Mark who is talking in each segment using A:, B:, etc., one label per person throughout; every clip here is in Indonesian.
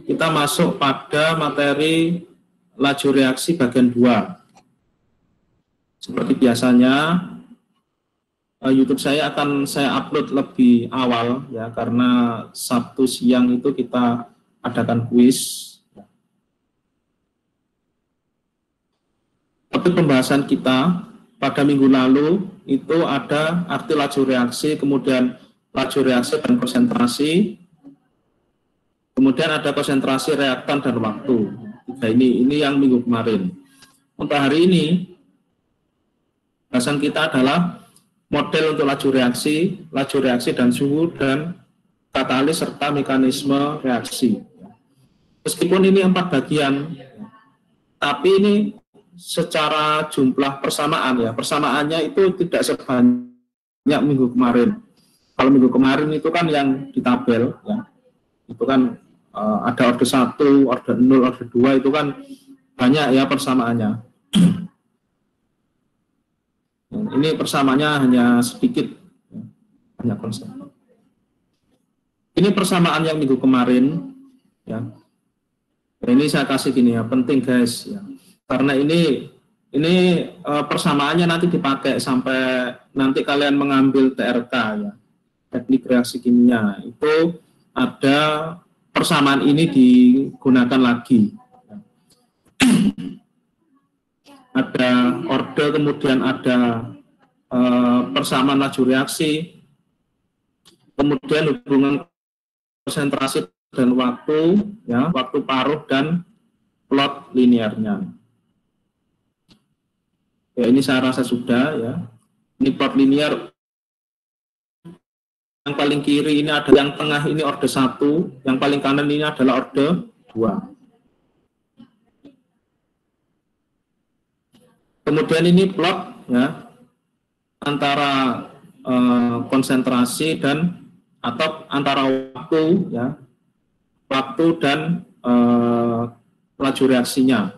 A: kita masuk pada materi laju reaksi bagian 2. Seperti biasanya, YouTube saya akan saya upload lebih awal ya, karena Sabtu siang itu kita adakan kuis. Topik pembahasan kita pada minggu lalu itu ada arti laju reaksi, kemudian laju reaksi dan konsentrasi, kemudian ada konsentrasi, reaktan, dan waktu. Ini yang minggu kemarin. Untuk hari ini, bahasan kita adalah model untuk laju reaksi dan suhu, dan katalis serta mekanisme reaksi. Meskipun ini 4 bagian, tapi ini secara jumlah persamaan ya, persamaannya itu tidak sebanyak minggu kemarin. Kalau minggu kemarin itu kan yang di tabel ya, itu kan ada orde 1, orde 0, orde 2 itu kan banyak ya persamaannya. Ini persamaannya hanya sedikit, hanya konsep. Ini persamaan yang minggu kemarin ya. Ini saya kasih gini ya, penting guys ya. Karena ini persamaannya nanti dipakai sampai nanti kalian mengambil TRK ya, teknik reaksi kimia, itu ada persamaan ini digunakan lagi. Ada orde, kemudian ada persamaan laju reaksi, kemudian hubungan konsentrasi dan waktu ya, waktu paruh dan plot linearnya. Ya, ini saya rasa sudah ya. Ini plot linear. Yang paling kiri ini ada, yang tengah ini orde 1, yang paling kanan ini adalah orde 2. Kemudian ini plot ya antara konsentrasi dan atau antara waktu ya, waktu dan laju reaksinya.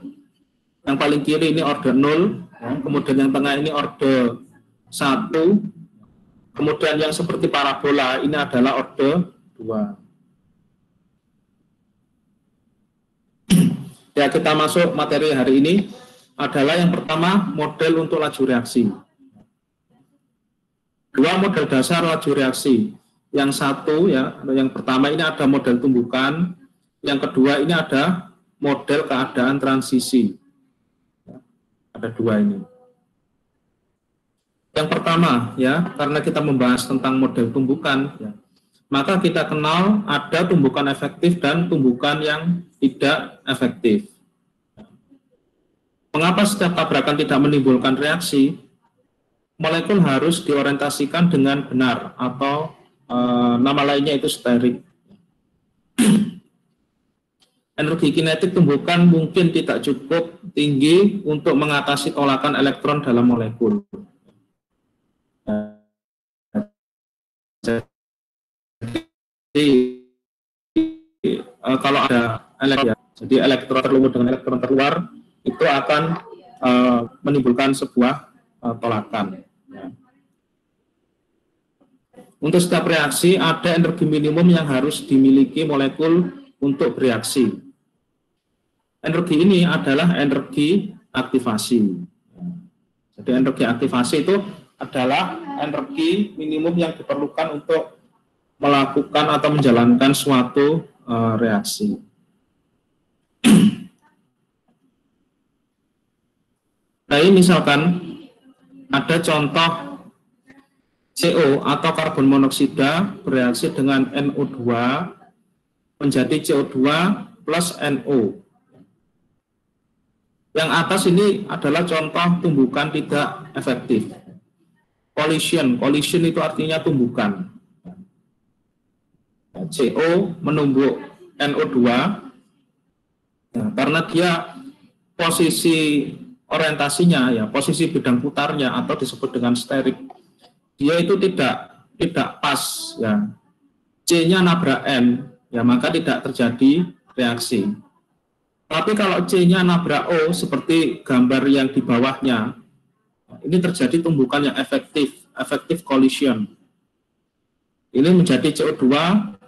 A: Yang paling kiri ini orde 0, ya, kemudian yang tengah ini orde 1, kemudian yang seperti parabola ini adalah orde 2. Ya, kita masuk materi hari ini adalah yang pertama, model untuk laju reaksi. 2 model dasar laju reaksi. Yang satu ya, yang pertama ini ada model tumbukan, yang kedua ini ada model keadaan transisi. Ada 2 ini. Yang pertama ya, karena kita membahas tentang model tumbukan ya, maka kita kenal ada tumbukan efektif dan tumbukan yang tidak efektif. Mengapa setiap tabrakan tidak menimbulkan reaksi? Molekul harus diorientasikan dengan benar, atau nama lainnya itu sterik. Energi kinetik tumbukan mungkin tidak cukup tinggi untuk mengatasi tolakan elektron dalam molekul. Jadi kalau ada elektron terluar dengan elektron terluar, itu akan menimbulkan sebuah tolakan. Untuk setiap reaksi ada energi minimum yang harus dimiliki molekul untuk bereaksi. Energi ini adalah energi aktivasi. Jadi energi aktivasi itu adalah energi minimum yang diperlukan untuk melakukan atau menjalankan suatu reaksi. Nah, ini misalkan ada contoh CO atau karbon monoksida bereaksi dengan NO2 menjadi CO2 plus NO. Yang atas ini adalah contoh tumbukan tidak efektif. Collision itu artinya tumbukan. CO menumbuk NO2 ya, karena dia posisi orientasinya ya, posisi bidang putarnya atau disebut dengan sterik, dia itu tidak pas ya, C-nya nabrak N ya, maka tidak terjadi reaksi. Tapi kalau C-nya nabrak O seperti gambar yang di bawahnya, ini terjadi tumbukan yang efektif collision. Ini menjadi CO2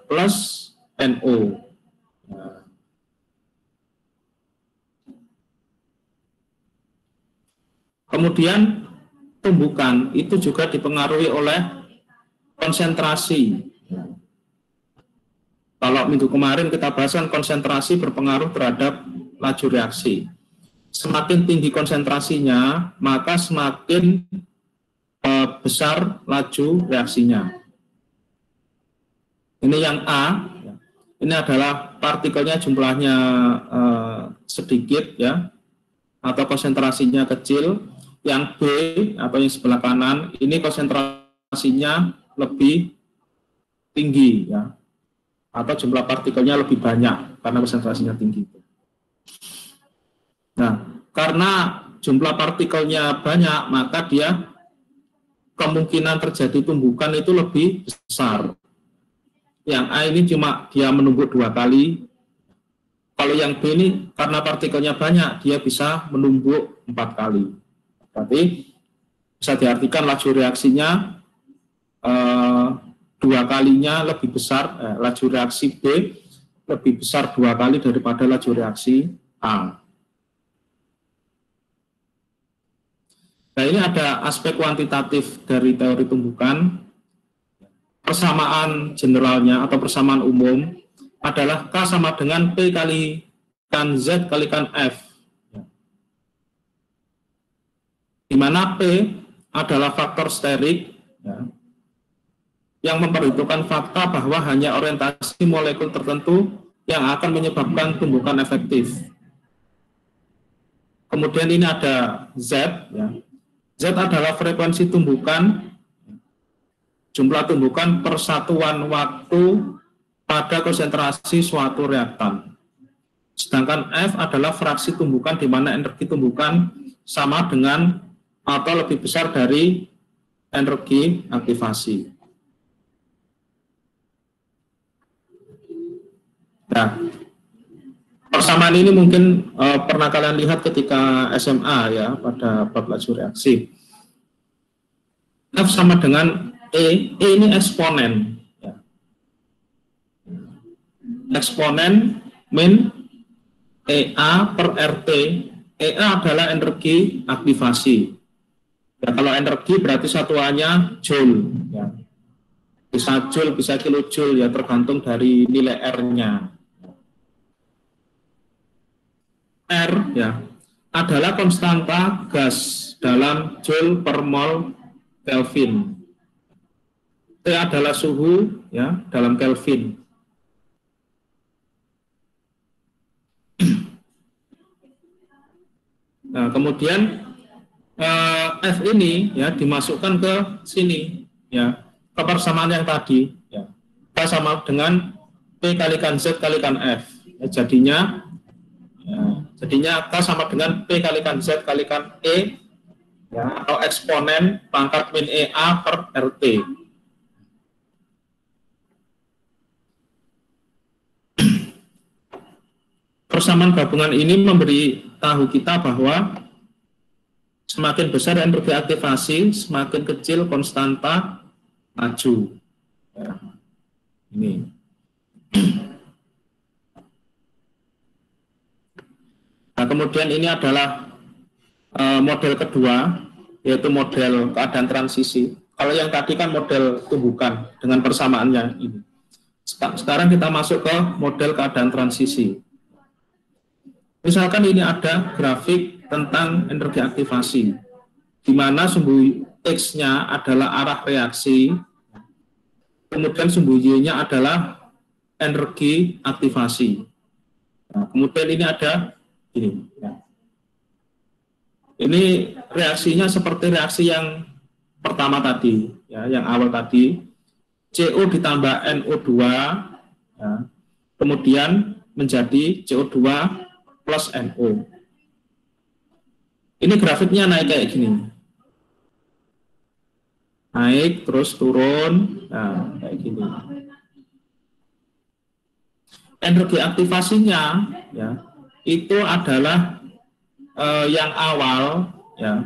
A: plus NO. Kemudian tumbukan itu juga dipengaruhi oleh konsentrasi. Kalau minggu kemarin kita bahaskan konsentrasi berpengaruh terhadap laju reaksi. Semakin tinggi konsentrasinya, maka semakin besar laju reaksinya. Ini yang A, ini adalah partikelnya jumlahnya sedikit ya, atau konsentrasinya kecil. Yang B atau yang sebelah kanan, ini konsentrasinya lebih tinggi ya, atau jumlah partikelnya lebih banyak karena konsentrasinya tinggi. Nah, karena jumlah partikelnya banyak, maka dia kemungkinan terjadi tumbukan itu lebih besar. Yang A ini cuma dia menumbuk 2 kali. Kalau yang B ini karena partikelnya banyak, dia bisa menumbuk 4 kali. Berarti bisa diartikan laju reaksinya 2 kalinya lebih besar, laju reaksi B lebih besar 2 kali daripada laju reaksi A. Nah, ini ada aspek kuantitatif dari teori tumbukan. Persamaan generalnya atau persamaan umum adalah K sama dengan P kalikan Z kalikan F. Di mana P adalah faktor sterik ya, yang memperhitungkan fakta bahwa hanya orientasi molekul tertentu yang akan menyebabkan tumbukan efektif. Kemudian ini ada Z. Ya. Z adalah frekuensi tumbukan, jumlah tumbukan per satuan waktu pada konsentrasi suatu reaktan. Sedangkan F adalah fraksi tumbukan di mana energi tumbukan sama dengan atau lebih besar dari energi aktivasi. Nah, persamaan ini mungkin pernah kalian lihat ketika SMA ya, pada bab laju reaksi. F sama dengan E ini eksponen. Ya. Eksponen min EA per RT. EA adalah energi aktivasi. Ya, kalau energi berarti satuannya joule. Ya. Bisa joule, bisa kilojoule, ya tergantung dari nilai R-nya. R ya adalah konstanta gas dalam joule per mol Kelvin. T adalah suhu ya dalam Kelvin. Nah, kemudian F ini ya dimasukkan ke sini ya, ke persamaan yang tadi ya. K sama dengan P kalikan Z kalikan F. Ya, jadinya K sama dengan P kalikan Z kalikan E ya, atau eksponen pangkat min EA per RT. Persamaan gabungan ini memberi tahu kita bahwa semakin besar energi aktivasi, semakin kecil konstanta laju. Ya, ini. Nah, kemudian ini adalah model kedua, yaitu model keadaan transisi. Kalau yang tadi kan model tumbukan dengan persamaannya ini. Sekarang kita masuk ke model keadaan transisi. Misalkan ini ada grafik tentang energi aktivasi, di mana sumbu X-nya adalah arah reaksi, kemudian sumbu Y-nya adalah energi aktivasi. Nah, kemudian ini ada ini. Ya. Ini reaksinya seperti reaksi yang pertama tadi, ya, yang awal tadi. CO ditambah NO2, ya, kemudian menjadi CO2 plus NO. Ini grafiknya naik kayak gini. Naik, terus turun, nah, kayak gini. Energi aktivasinya, ya, itu adalah yang awal, ya,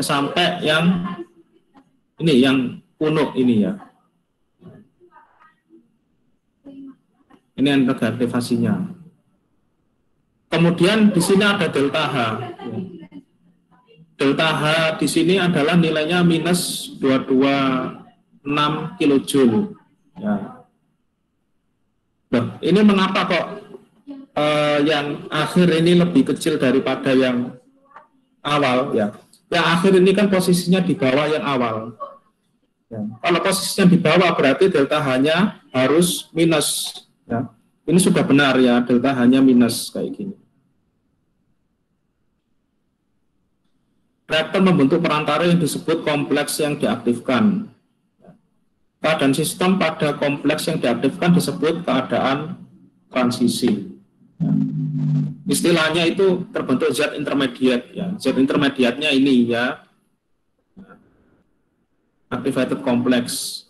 A: sampai yang ini, yang kuno ini ya. Ini energi aktivasinya. Kemudian di sini ada delta H. delta H di sini adalah nilainya minus 226 kilojoule. Ya. Nah, ini mengapa kok yang akhir ini lebih kecil daripada yang awal? Ya, yang akhir ini kan posisinya di bawah yang awal. Ya. Kalau posisinya di bawah berarti delta H-nya harus minus. Ya. Ini sudah benar ya, delta H-nya minus kayak gini. Reaktor membentuk perantara yang disebut kompleks yang diaktifkan. Keadaan sistem pada kompleks yang diaktifkan disebut keadaan transisi. Istilahnya itu terbentuk zat intermediate. Ya. Zat intermediate-nya ini ya, activated complex.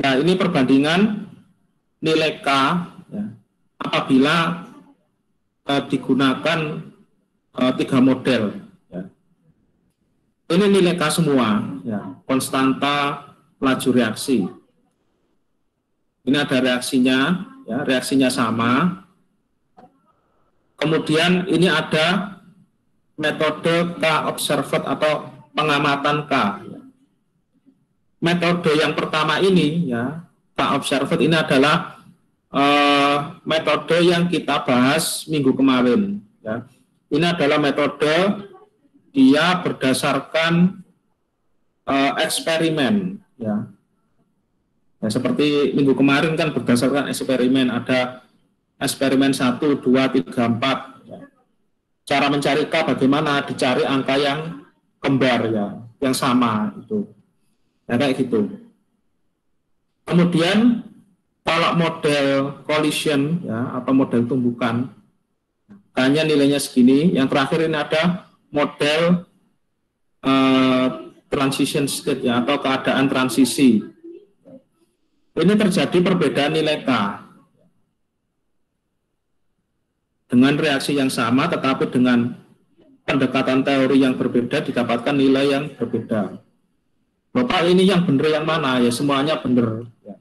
A: Nah, ini perbandingan nilai K ya, apabila digunakan 3 model. Ya. Ini nilai K semua, ya, konstanta laju reaksi. Ini ada reaksinya, ya, reaksinya sama. Kemudian ini ada metode K observed atau pengamatan K. Metode yang pertama ini, ya, K observed ini adalah metode yang kita bahas minggu kemarin. Ya. Ini adalah metode dia berdasarkan eksperimen. Ya. Ya, seperti minggu kemarin kan berdasarkan eksperimen, ada eksperimen 1, 2, 3, 4. Ya. Cara mencari K bagaimana? Dicari angka yang kembar, ya, yang sama itu. Ya, kayak gitu. Kemudian kalau model collision ya, atau model tumbukan hanya nilainya segini. Yang terakhir ini ada model transition state ya, atau keadaan transisi. Ini terjadi perbedaan nilai K dengan reaksi yang sama, tetapi dengan pendekatan teori yang berbeda didapatkan nilai yang berbeda. Bapak, ini yang benar yang mana? Ya semuanya benar. Ya.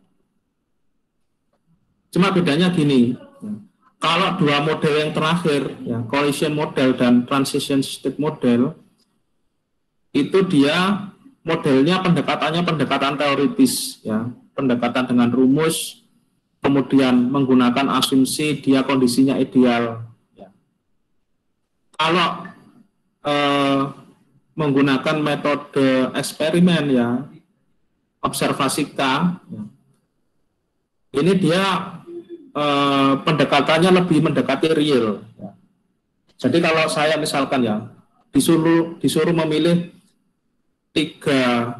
A: Cuma bedanya gini, ya. Kalau dua model yang terakhir, ya, collision model dan transition state model, itu dia modelnya pendekatannya pendekatan teoritis, ya, pendekatan dengan rumus, kemudian menggunakan asumsi dia kondisinya ideal. Ya. Kalau menggunakan metode eksperimen, ya, observasi K, ya, ini dia pendekatannya lebih mendekati real. Ya. Jadi kalau saya misalkan ya disuruh memilih tiga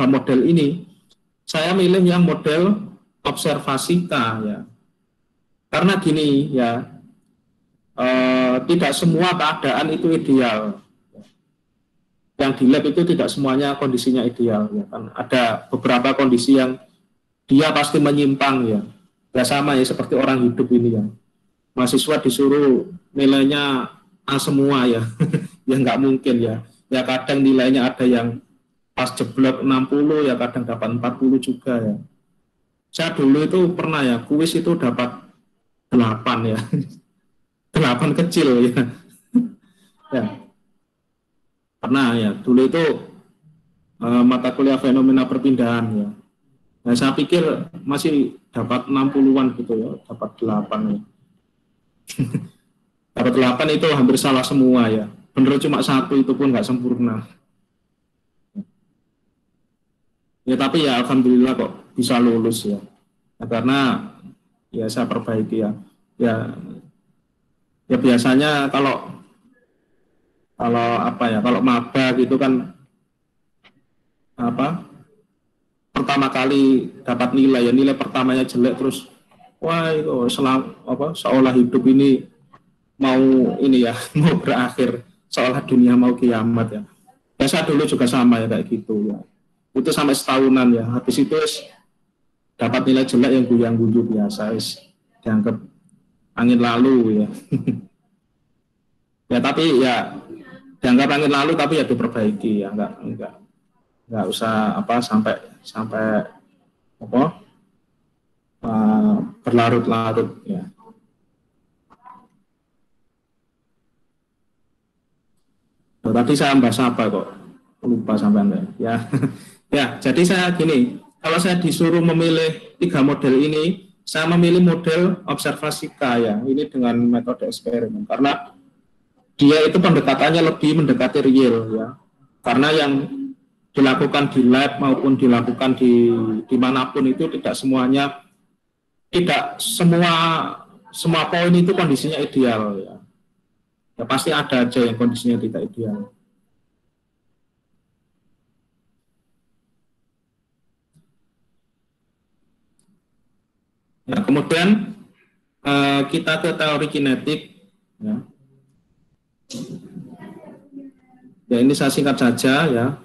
A: model ini, saya milih yang model observasi K ya. Karena gini ya, tidak semua keadaan itu ideal. Yang di lab itu tidak semuanya kondisinya ideal ya kan. Ada beberapa kondisi yang dia pasti menyimpang ya. Ya sama ya seperti orang hidup ini ya. Mahasiswa disuruh nilainya A semua ya. Ya nggak mungkin ya. Ya kadang nilainya ada yang pas jeblok 60 ya, kadang dapat 40 juga ya. Saya dulu itu pernah ya, kuis itu dapat 8 ya. 8 kecil ya. Ya. Pernah ya, dulu itu mata kuliah fenomena perpindahan ya. Nah, saya pikir masih dapat 60-an gitu ya, dapat 8 ya. Dapat 8 itu hampir salah semua ya. Bener cuma 1 itu pun nggak sempurna. Ya tapi ya alhamdulillah kok bisa lulus ya. Nah, karena ya saya perbaiki ya. Ya biasanya kalau apa ya, kalau maba gitu kan apa? Pertama kali dapat nilai ya, nilai pertamanya jelek terus wah itu seolah hidup ini mau ini ya, mau berakhir, seolah dunia mau kiamat ya. Saya dulu juga sama ya kayak gitu ya. Itu sampai setahunan ya. Habis itu dapat nilai jelek yang guyang-guyu biasa, dianggap angin lalu ya. Ya tapi ya dianggap angin lalu tapi ya diperbaiki ya, enggak usah sampai berlarut-larut ya. Tadi saya bahas apa kok? Lupa sampai ya. Ya, jadi saya gini, kalau saya disuruh memilih 3 model ini, saya memilih model observasi K ya, ini dengan metode eksperimen, karena dia itu pendekatannya lebih mendekati real ya, karena yang dilakukan di lab maupun dilakukan dimanapun itu tidak semuanya, tidak semua poin itu kondisinya ideal ya. Ya pasti ada aja yang kondisinya tidak ideal. Ya, kemudian kita ke teori kinetik ya. Ya ini saya singkat saja ya.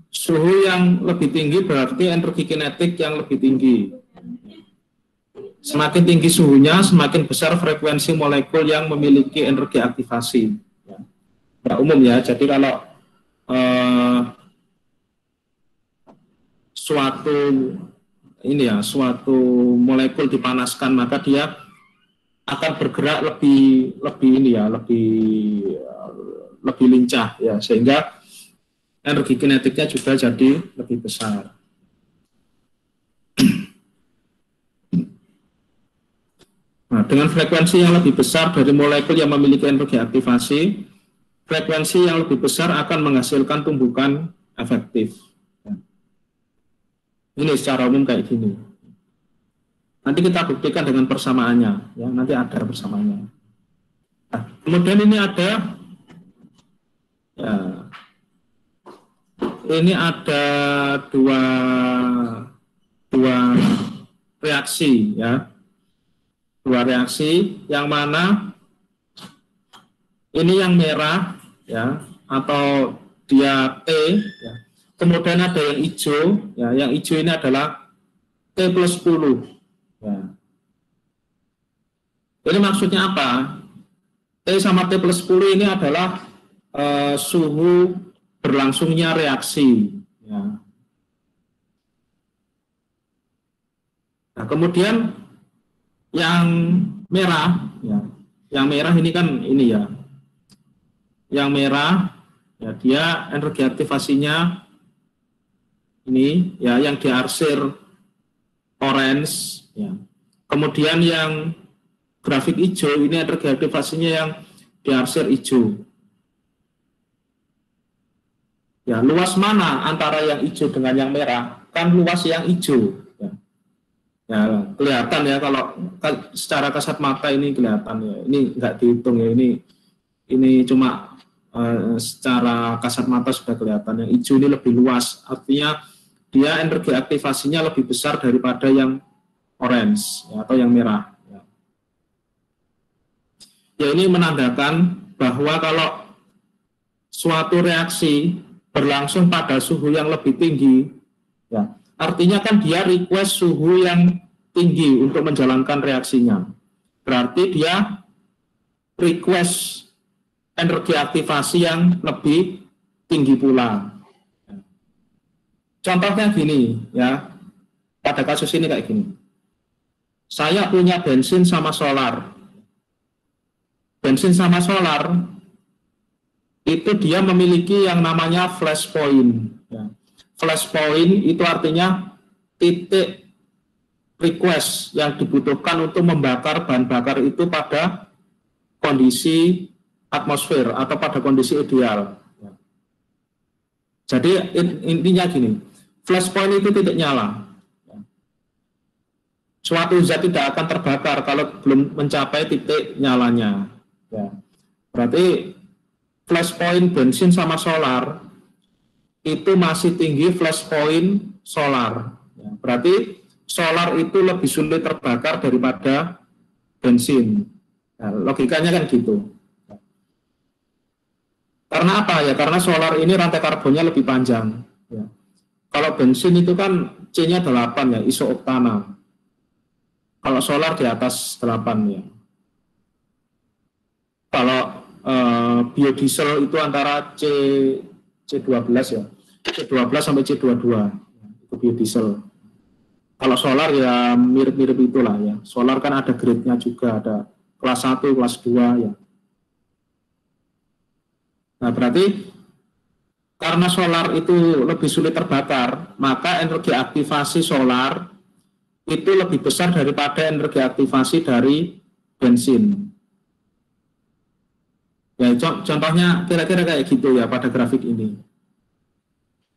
A: Suhu yang lebih tinggi berarti energi kinetik yang lebih tinggi. Semakin tinggi suhunya, semakin besar frekuensi molekul yang memiliki energi aktivasi. Ya, umum ya. Jadi kalau suatu molekul dipanaskan, maka dia akan bergerak lebih lincah ya, sehingga energi kinetiknya juga jadi lebih besar. Nah, dengan frekuensi yang lebih besar dari molekul yang memiliki energi aktivasi, frekuensi yang lebih besar akan menghasilkan tumbukan efektif. Ini secara umum kayak gini. Nanti kita buktikan dengan persamaannya, ya. Nanti ada persamaannya. Nah, kemudian ini ada, ya, ini ada dua reaksi, ya. Dua reaksi, yang mana ini yang merah ya, atau dia T ya. Kemudian ada yang hijau ya, yang hijau ini adalah T plus 10 ya. Ini maksudnya apa? T sama T plus 10 ini adalah suhu berlangsungnya reaksi ya. Nah, kemudian yang merah ya, yang merah ini kan ini ya, yang merah ya, dia energi aktivasinya ini ya, yang diarsir orange ya. Kemudian yang grafik hijau ini energi aktivasinya yang diarsir hijau ya. Luas mana antara yang hijau dengan yang merah? Kan luas yang hijau ya. Ya, kelihatan ya, kalau secara kasat mata ini kelihatan ya. Ini enggak dihitung ya, ini cuma secara kasat mata sudah kelihatan. Yang hijau ini lebih luas, artinya dia energi aktivasinya lebih besar daripada yang orange ya, atau yang merah. Ya, ini menandakan bahwa kalau suatu reaksi berlangsung pada suhu yang lebih tinggi, ya, artinya kan dia request suhu yang tinggi untuk menjalankan reaksinya. Berarti dia request energi aktivasi yang lebih tinggi pula. Contohnya gini ya, pada kasus ini kayak gini. Saya punya bensin sama solar. Bensin sama solar itu dia memiliki yang namanya flash point. Ya. Flash point itu artinya titik request yang dibutuhkan untuk membakar bahan bakar itu pada kondisi atmosfer atau pada kondisi ideal. Jadi intinya gini, flash point itu titik nyala. Suatu zat tidak akan terbakar kalau belum mencapai titik nyalanya. Ya. Berarti flash point bensin sama solar itu masih tinggi flash point solar. Ya. Berarti solar itu lebih sulit terbakar daripada bensin. Nah, logikanya kan gitu. Karena apa ya? Karena solar ini rantai karbonnya lebih panjang. Ya. Kalau bensin itu kan C-nya 8 ya, isooktana. Kalau solar di atas 8 ya. Kalau biodiesel itu antara C12 ya, C12 sampai C22 itu biodiesel. Kalau solar ya mirip-mirip itulah ya. Solar kan ada grade-nya juga, ada kelas 1, kelas 2 ya. Nah, berarti karena solar itu lebih sulit terbakar, maka energi aktivasi solar itu lebih besar daripada energi aktivasi dari bensin. Ya, contohnya kira-kira kayak gitu ya pada grafik ini.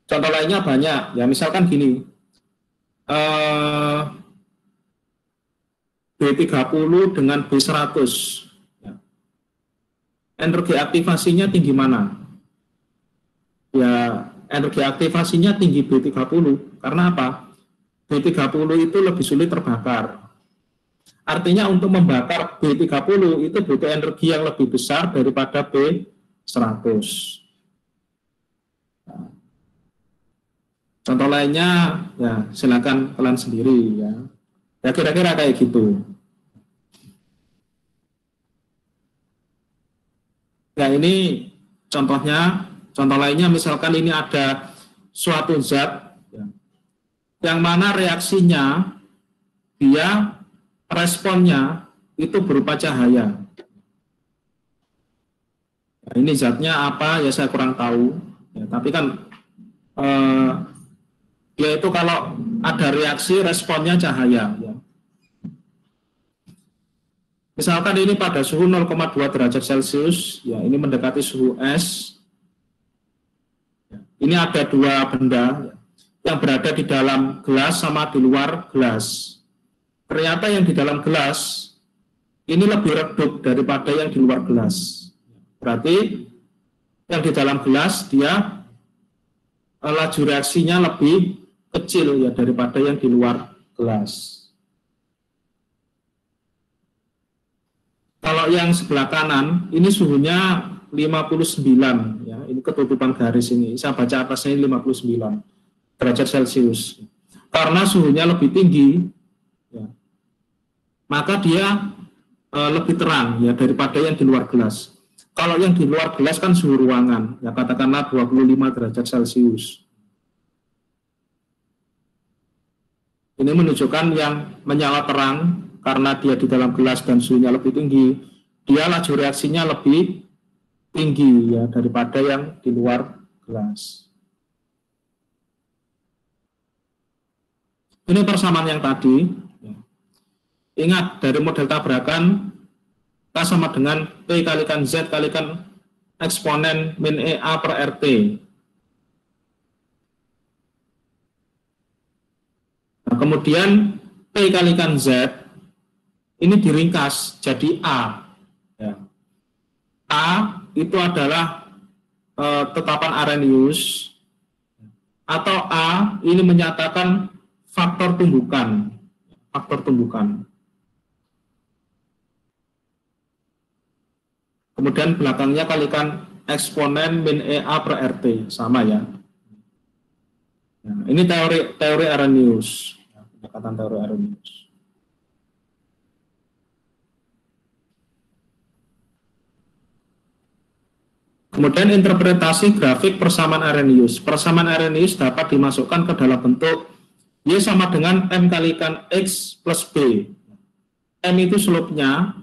A: Contoh lainnya banyak, ya misalkan gini, B30 dengan B100, ya. Energi aktivasinya tinggi mana? Ya, energi aktivasinya tinggi B30, karena apa? B30 itu lebih sulit terbakar. Artinya untuk membakar B30 itu butuh energi yang lebih besar daripada B100. Contoh lainnya, ya silakan kalian sendiri ya. Ya kira-kira kayak gitu. Ya ini contohnya, contoh lainnya misalkan ini ada suatu zat ya, yang mana reaksinya dia responnya itu berupa cahaya. Nah, ini zatnya apa ya saya kurang tahu. Ya, tapi kan yaitu kalau ada reaksi responnya cahaya. Ya. Misalkan ini pada suhu 0,2 derajat Celcius, ya ini mendekati suhu es. Ini ada dua benda yang berada di dalam gelas sama di luar gelas. Ternyata yang di dalam gelas ini lebih redup daripada yang di luar gelas. Berarti yang di dalam gelas dia laju reaksinya lebih kecil ya daripada yang di luar gelas. Kalau yang sebelah kanan ini suhunya 59 ya, ini ketutupan garis ini. Saya baca atasnya 59 derajat Celcius. Karena suhunya lebih tinggi ya, maka dia lebih terang ya daripada yang di luar gelas. Kalau yang di luar gelas kan suhu ruangan, ya katakanlah 25 derajat Celcius. Ini menunjukkan yang menyala terang karena dia di dalam gelas dan suhunya lebih tinggi, dia laju reaksinya lebih tinggi ya daripada yang di luar gelas. Ini persamaan yang tadi. Ingat dari model tabrakan K sama dengan P kalikan Z kalikan eksponen min EA per RT. Nah, kemudian P kalikan Z ini diringkas jadi A. Ya. A itu adalah tetapan Arrhenius, atau A ini menyatakan faktor tumbukan. Faktor tumbukan. Kemudian belakangnya kalikan eksponen min EA per RT, sama ya. Nah, ini teori Arrhenius, pendekatan teori Arrhenius. Kemudian interpretasi grafik persamaan Arrhenius. Persamaan Arrhenius dapat dimasukkan ke dalam bentuk Y sama dengan M kalikan X plus B. M itu slope-nya,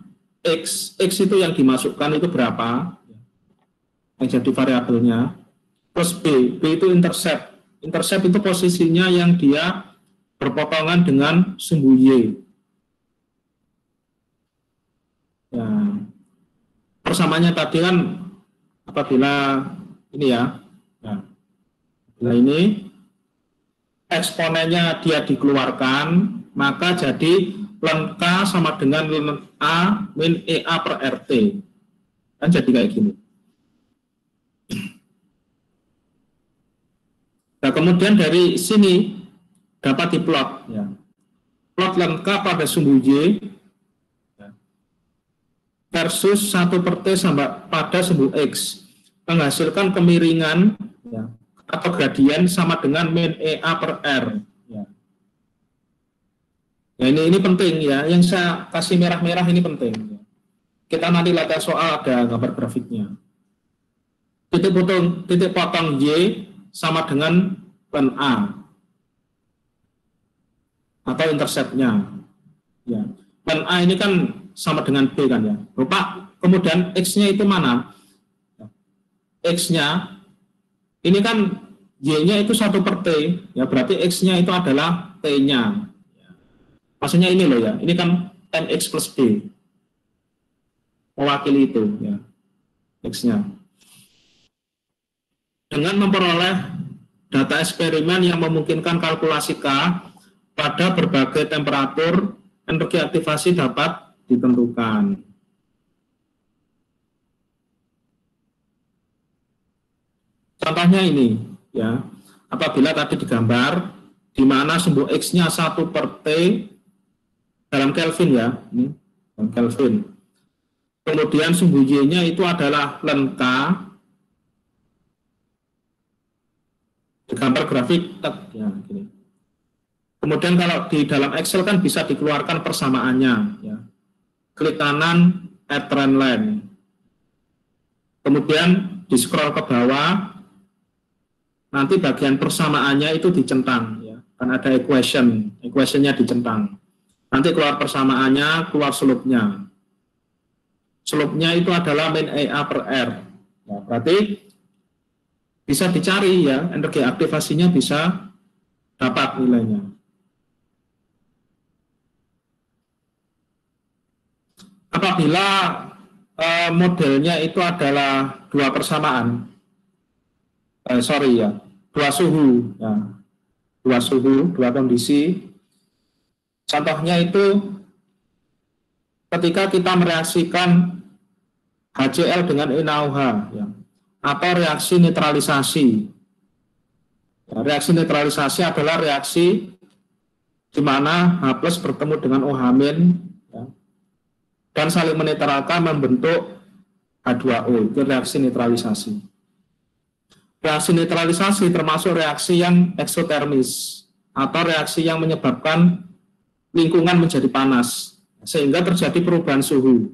A: X itu yang dimasukkan itu berapa, yang jadi variabelnya, plus B itu intercept. Intercept itu posisinya yang dia berpotongan dengan sumbu Y. Ya. Persamaannya tadi kan apabila ini ya, nah, bila ini eksponennya dia dikeluarkan, maka jadi ln K sama dengan ln A min EA per RT. Kan jadi kayak gini. Nah, kemudian dari sini dapat diplot ya. Plot ln K pada sumbu Y versus 1/T sama pada sumbu X menghasilkan kemiringan ya, atau gradien sama dengan min EA per R ya. Ya, ini penting ya, yang saya kasih merah-merah ini penting ya. Kita nanti lihat soal ada gambar grafiknya. Titik potong Y sama dengan ln A atau interceptnya ya. Ln A ini kan sama dengan B kan ya. Lupa, kemudian X-nya itu mana? X-nya Ini kan Y-nya itu 1/T, ya berarti X-nya itu adalah T-nya. Maksudnya ini loh ya, ini kan MX plus B. Mewakili itu, ya, X-nya. Dengan memperoleh data eksperimen yang memungkinkan kalkulasi K pada berbagai temperatur, energi aktivasi dapat ditentukan. Contohnya ini, ya, apabila tadi digambar, di mana sumbu X-nya 1/T dalam Kelvin ya, ini dalam Kelvin. Kemudian sumbu Y-nya itu adalah ln K, digambar grafik, ya, gini. Kemudian kalau di dalam Excel kan bisa dikeluarkan persamaannya, ya. Klik kanan, add trend line. Kemudian di scroll ke bawah, nanti bagian persamaannya itu dicentang, ya. Kan ada equation-nya dicentang. Nanti keluar persamaannya, keluar slope-nya. Slope-nya itu adalah min EA per R. Ya, berarti bisa dicari ya, energi aktivasinya bisa dapat nilainya. Apabila modelnya itu adalah dua persamaan, dua suhu, ya, dua kondisi. Contohnya itu ketika kita mereaksikan HCl dengan NaOH, ya, atau reaksi netralisasi. Ya, reaksi netralisasi adalah reaksi di mana H+ bertemu dengan OH-, ya, dan saling menetralkan membentuk H2O, itu reaksi netralisasi. Reaksi netralisasi termasuk reaksi yang eksotermis atau reaksi yang menyebabkan lingkungan menjadi panas sehingga terjadi perubahan suhu.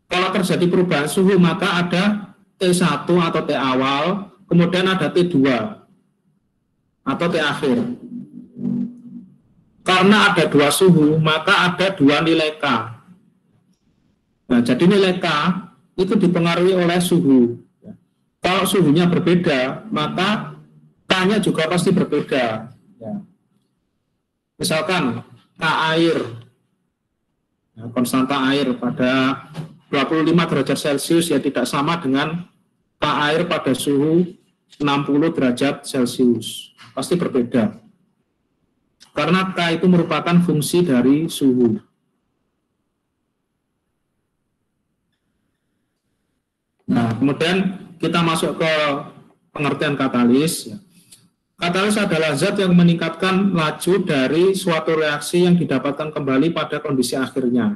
A: Kalau terjadi perubahan suhu maka ada T1 atau T awal, kemudian ada T2 atau T akhir. Karena ada dua suhu, maka ada dua nilai K. Nah, jadi nilai K itu dipengaruhi oleh suhu. Kalau suhunya berbeda, maka K-nya juga pasti berbeda. Ya. Misalkan K air, ya, konstanta air pada 25 derajat Celcius ya tidak sama dengan K air pada suhu 60 derajat Celcius. Pasti berbeda. Karena K itu merupakan fungsi dari suhu. Nah, kemudian kita masuk ke pengertian katalis. Katalis adalah zat yang meningkatkan laju dari suatu reaksi yang didapatkan kembali pada kondisi akhirnya.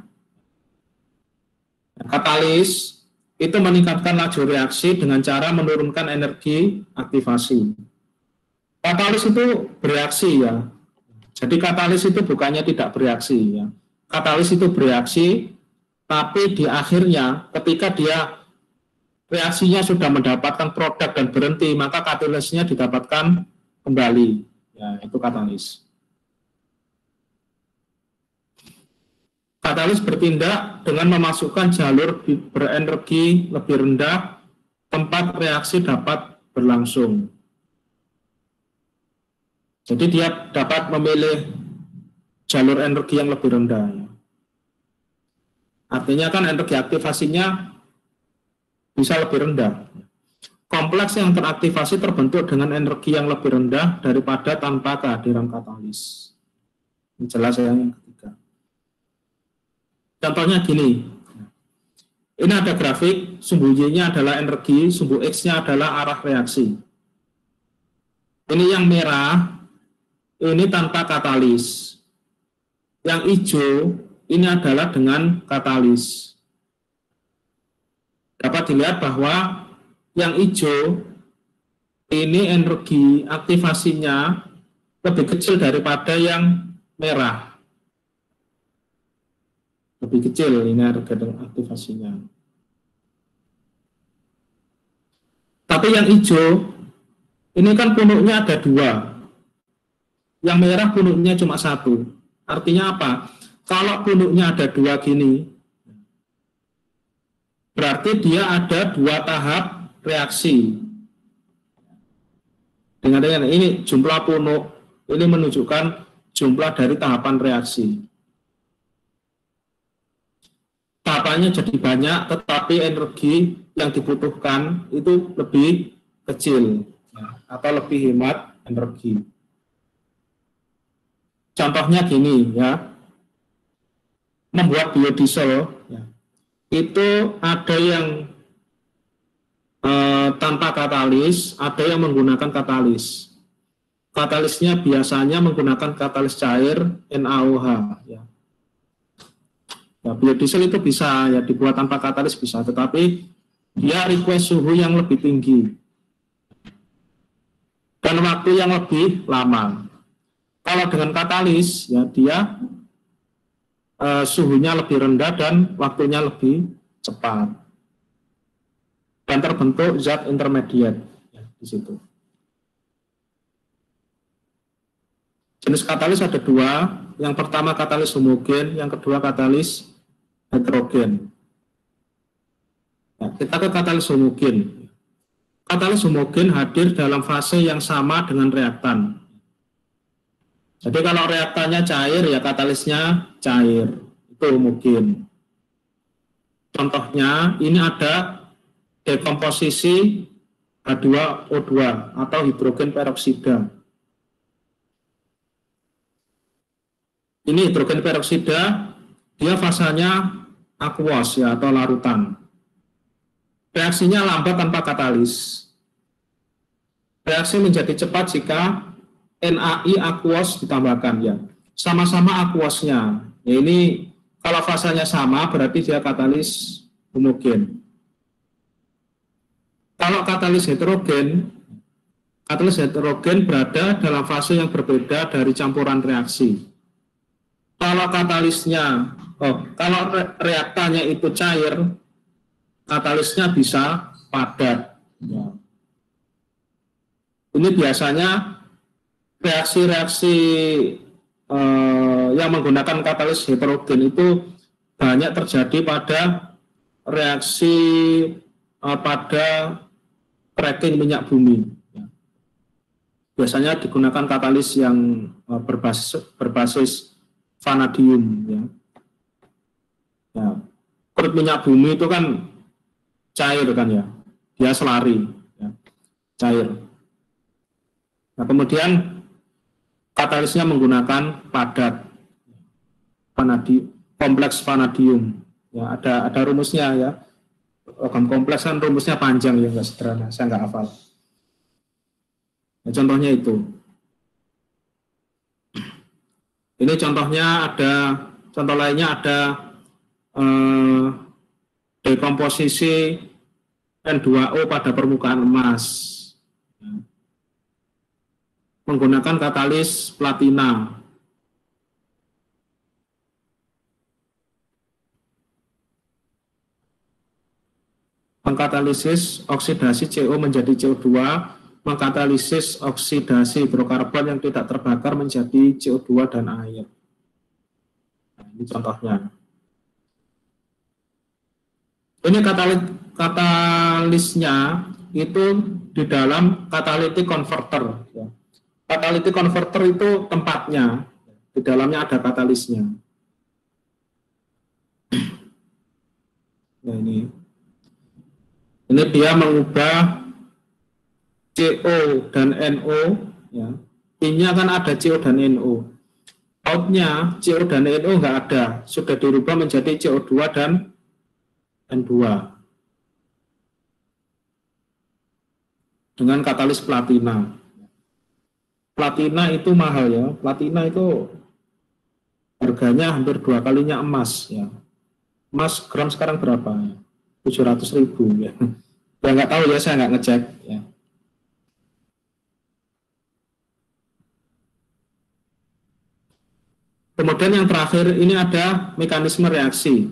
A: Katalis itu meningkatkan laju reaksi dengan cara menurunkan energi aktivasi. Katalis itu bereaksi ya. Jadi katalis itu bukannya tidak bereaksi ya. Katalis itu bereaksi, tapi di akhirnya ketika dia reaksinya sudah mendapatkan produk dan berhenti, maka katalisnya didapatkan kembali. Ya, itu katalis. Katalis bertindak dengan memasukkan jalur berenergi lebih rendah, tempat reaksi dapat berlangsung. Jadi dia dapat memilih jalur energi yang lebih rendah. Artinya kan energi aktivasinya bisa lebih rendah. Kompleks yang teraktivasi terbentuk dengan energi yang lebih rendah daripada tanpa kehadiran katalis. Ini jelas yang ketiga. Contohnya gini. Ini ada grafik, sumbu Y-nya adalah energi, sumbu X-nya adalah arah reaksi. Ini yang merah, ini tanpa katalis. Yang hijau, ini adalah dengan katalis. Dapat dilihat bahwa yang hijau, ini energi aktivasinya lebih kecil daripada yang merah. Lebih kecil ini energi aktivasinya. Tapi yang hijau, ini kan punuknya ada dua. Yang merah punuknya cuma satu. Artinya apa? Kalau punuknya ada dua gini, berarti dia ada dua tahap reaksi. Dengan ini jumlah punuk, ini menunjukkan jumlah dari tahapan reaksi. Tahapannya jadi banyak, tetapi energi yang dibutuhkan itu lebih kecil, atau lebih hemat energi. Contohnya gini ya, membuat biodiesel ya, itu ada yang tanpa katalis, ada yang menggunakan katalis. Katalisnya biasanya menggunakan katalis cair NaOH. Ya. Ya, biodiesel itu bisa ya dibuat tanpa katalis bisa, tetapi dia request suhu yang lebih tinggi dan waktu yang lebih lama. Kalau dengan katalis, ya dia suhunya lebih rendah dan waktunya lebih cepat dan terbentuk zat intermediate ya, di situ. Jenis katalis ada dua. Yang pertama katalis homogen, yang kedua katalis heterogen. Nah, kita ke katalis homogen. Katalis homogen hadir dalam fase yang sama dengan reaktan. Jadi kalau reaktannya cair, ya katalisnya cair. Itu homogen. Contohnya, ini ada dekomposisi H2O2 atau hidrogen peroksida. Ini hidrogen peroksida, dia fasanya aqueous ya atau larutan. Reaksinya lambat tanpa katalis. Reaksi menjadi cepat jika NaI aqueous ditambahkan ya. Sama-sama aqueousnya. Ya ini kalau fasanya sama berarti dia katalis homogen. Kalau katalis heterogen berada dalam fase yang berbeda dari campuran reaksi. Kalau kalau reaktannya itu cair, katalisnya bisa padat. Ya. Ini biasanya reaksi-reaksi yang menggunakan katalis heterogen itu banyak terjadi pada reaksi pada cracking minyak bumi. Ya. Biasanya digunakan katalis yang berbasis vanadium ya. Ya. Crude minyak bumi itu kan cair kan ya, dia selari ya. Cair. Nah kemudian katalisnya menggunakan padat kompleks vanadium ya, ada rumusnya ya. Logam kompleks kan rumusnya panjang ya, nggak sederhana, saya nggak hafal. Nah, contohnya itu. Ini contohnya contoh lainnya ada dekomposisi N2O pada permukaan emas menggunakan katalis platina. Mengkatalisis oksidasi CO menjadi CO2, mengkatalisis oksidasi hidrokarbon yang tidak terbakar menjadi CO2 dan air. Nah, ini contohnya. Ini katalisnya itu di dalam catalytic converter. Catalytic converter itu tempatnya, di dalamnya ada katalisnya. Nah, ini dia mengubah CO dan NO, ya. I-nya kan ada CO dan NO. Outnya CO dan NO nggak ada, sudah dirubah menjadi CO2 dan N2 dengan katalis platina. Platina itu mahal ya, platina itu harganya hampir 2 kalinya emas ya. Emas gram sekarang berapa? 700.000 ya. Ya nggak tahu ya, saya nggak ngecek ya. Kemudian yang terakhir ini ada mekanisme reaksi.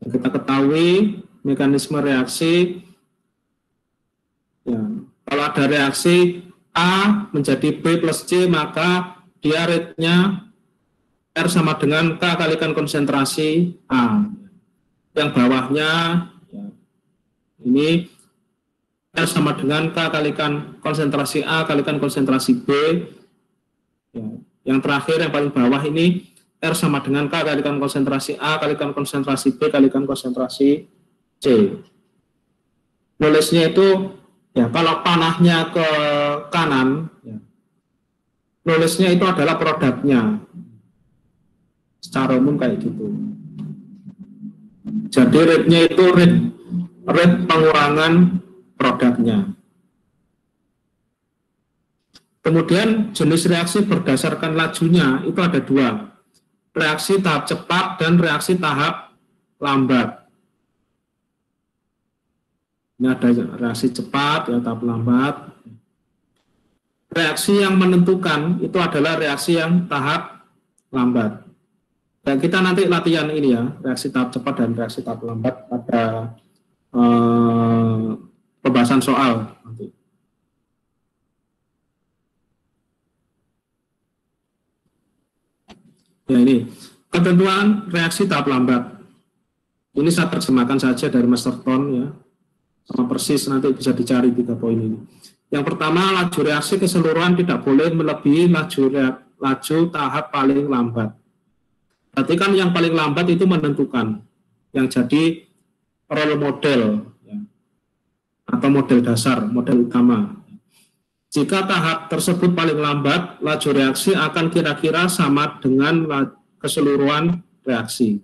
A: Kita ketahui mekanisme reaksi. Ya, kalau ada reaksi A menjadi B plus C, maka dia rate-nya R sama dengan K kalikan konsentrasi A. Yang bawahnya ya, ini R sama dengan K kalikan konsentrasi A kalikan konsentrasi B. Ya. Yang terakhir yang paling bawah ini R sama dengan K kalikan konsentrasi A kalikan konsentrasi B kalikan konsentrasi C. Nulisnya itu ya kalau panahnya ke kanan, ya, nulisnya itu adalah produknya. Secara umum kayak gitu. Jadi rate-nya itu rate pengurangan produknya. Kemudian jenis reaksi berdasarkan lajunya itu ada dua. Reaksi tahap cepat dan reaksi tahap lambat. Ini ada reaksi cepat, ya, tahap lambat. Reaksi yang menentukan itu adalah reaksi yang tahap lambat. Dan kita nanti latihan ini ya, reaksi tahap cepat dan reaksi tahap lambat pada pembahasan soal nanti. Ya ini, ketentuan reaksi tahap lambat. Ini saya terjemahkan saja dari Masterton ya. Sama persis nanti bisa dicari 3 poin ini. Yang pertama, laju reaksi keseluruhan tidak boleh melebihi laju tahap paling lambat. Berarti kan yang paling lambat itu menentukan, yang jadi role model ya, atau model dasar, model utama. Jika tahap tersebut paling lambat, laju reaksi akan kira-kira sama dengan keseluruhan reaksi.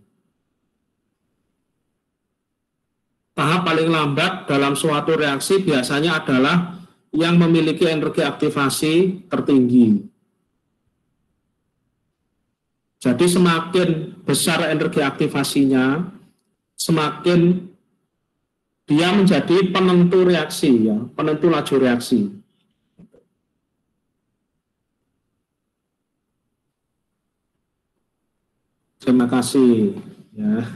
A: Tahap paling lambat dalam suatu reaksi biasanya adalah yang memiliki energi aktivasi tertinggi. Jadi semakin besar energi aktivasinya, semakin dia menjadi penentu reaksi, ya, penentu laju reaksi. Terima kasih. Ya.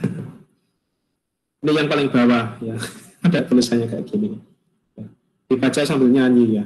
A: Ini yang paling bawah, ya. Ada tulisannya kayak gini. Dibaca sambil nyanyi ya.